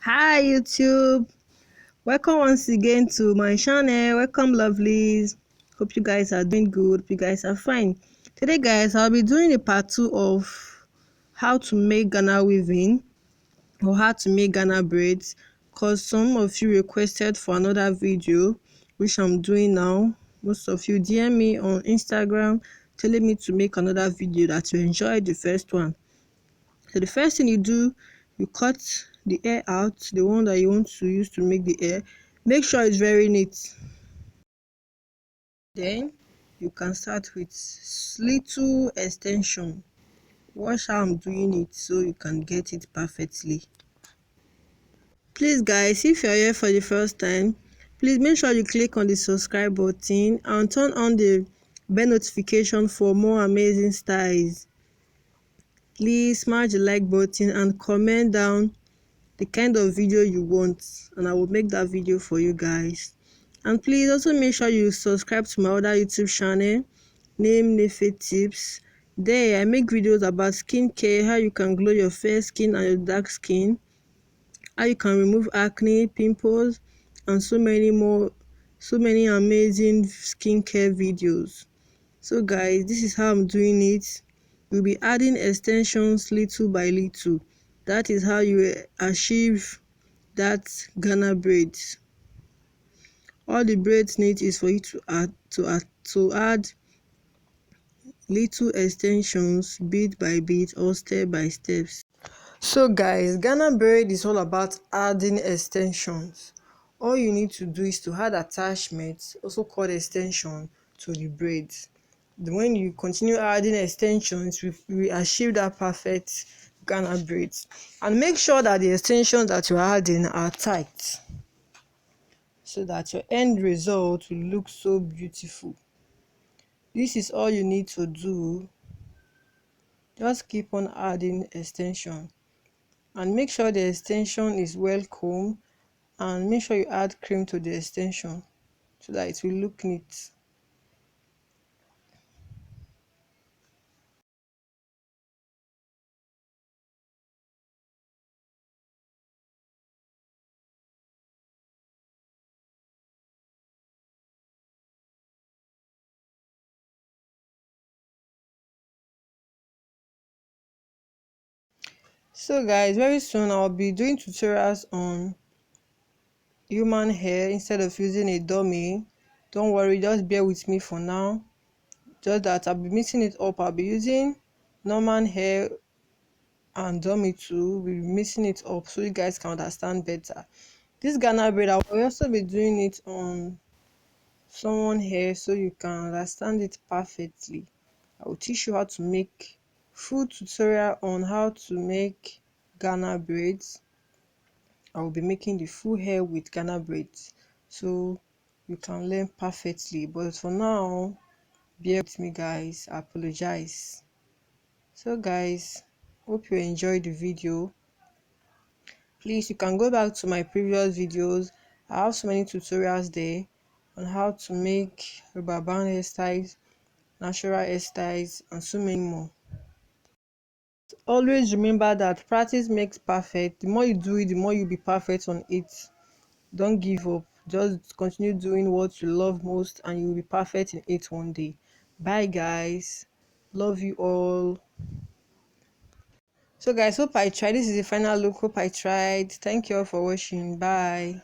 Hi YouTube, welcome once again to my channel. Welcome lovelies. Hope you guys are doing good. Hope you guys are fine. Today guys, I'll be doing a part 2 of how to make Ghana weaving or how to make Ghana braids, because some of you requested for another video which I'm doing now. Most of you DM me on Instagram telling me to make another video that you enjoyed the first one. So the first thing you do, you cut the hair out, the one that you want to use to make the hair. Make sure it's very neat. Then you can start with little extension. Watch how I'm doing it so you can get it perfectly. Please guys, if you're here for the first time, please make sure you click on the subscribe button and turn on the bell notification for more amazing styles. Please smash the like button and comment down the kind of video you want, and I will make that video for you guys. And please also make sure you subscribe to my other YouTube channel named Nefe Tips. There I make videos about skincare, how you can glow your fair skin and your dark skin, how you can remove acne, pimples, and so many more, so many amazing skincare videos. So guys, this is how I'm doing it. We'll be adding extensions little by little. That is how you achieve that Ghana braids. All the braids need is for you to add little extensions bit by bit or step by steps. So guys, Ghana braid is all about adding extensions. All you need to do is to add attachments, also called extension, to the braids. When you continue adding extensions, we achieve that perfect Ghana braids. And make sure that the extensions that you're adding are tight, so that your end result will look so beautiful. This is all you need to do. Just keep on adding extension and make sure the extension is well combed, and make sure you add cream to the extension so that it will look neat. So guys, very soon I'll be doing tutorials on human hair instead of using a dummy. Don't worry, just bear with me for now. Just that I'll be mixing it up. I'll be using normal hair and dummy too. We'll be mixing it up so you guys can understand better. This Ghana braid, I will also be doing it on someone hair so you can understand it perfectly. I will teach you how to make full tutorial on how to make Ghana braids. I will be making the full hair with Ghana braids so you can learn perfectly. But for now, bear with me guys. I apologize. So guys, hope you enjoyed the video. Please, you can go back to my previous videos. I have so many tutorials there on how to make rubber band hairstyles, natural hairstyles, and so many more. Always remember that practice makes perfect. The more you do it, the more you'll be perfect on it. Don't give up. Just continue doing what you love most and you'll be perfect in it one day. Bye guys. Love you all. So guys, hope I tried. This is the final look. Hope I tried. Thank you all for watching. Bye.